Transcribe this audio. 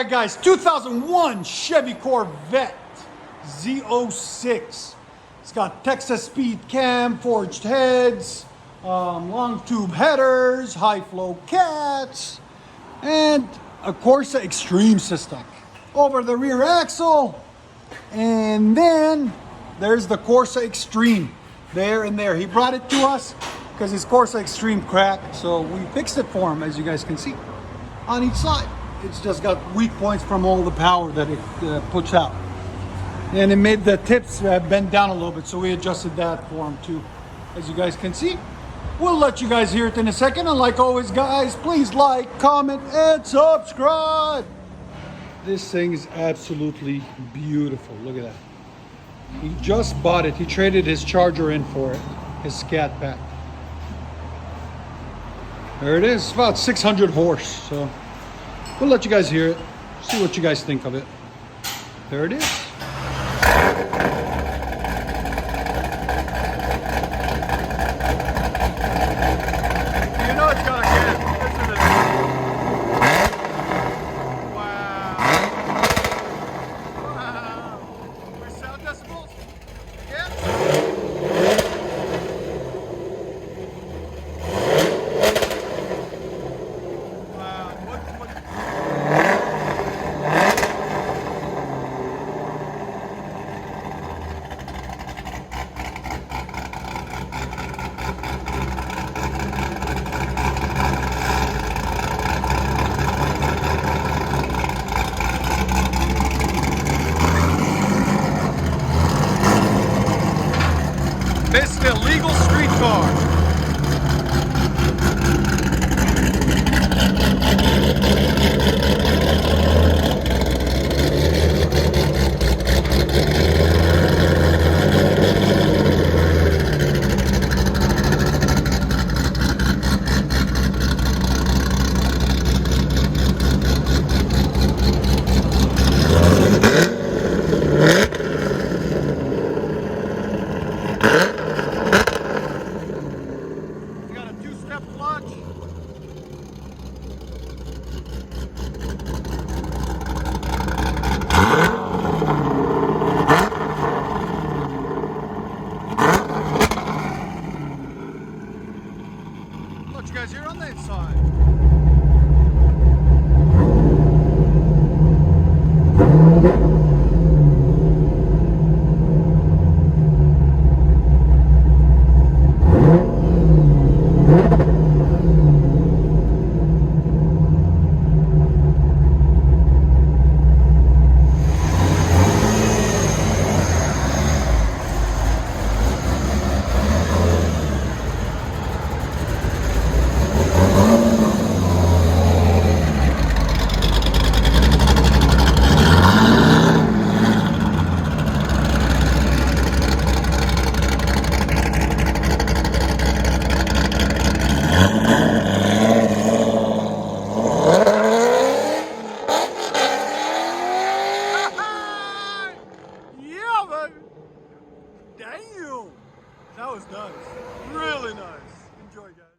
Alright guys, 2001 Chevy Corvette Z06. It's got Texas speed cam, forged heads, long tube headers, high flow cats, and a CORSA Extreme system. Over the rear axle, and then there's the CORSA Extreme there and there. He brought it to us because his CORSA Extreme cracked, so we fixed it for him, as you guys can see on each side. It's just got weak points from all the power that it puts out. And it made the tips bend down a little bit, so we adjusted that for him too, as you guys can see. We'll let you guys hear it in a second, and like always guys, please like, comment, and subscribe. This thing is absolutely beautiful. Look at that. He just bought it. He traded his Charger in for it, his Scat Pack. There it is. It's about 600 horse, so we'll let you guys hear it, see what you guys think of it. There it is. You know it's gonna get. Listen to this. Wow. Wow. We're sound decibels? Yeah? This is the legal street car. What you guys hear on that side? Damn! That was nice. Really nice. Enjoy, guys.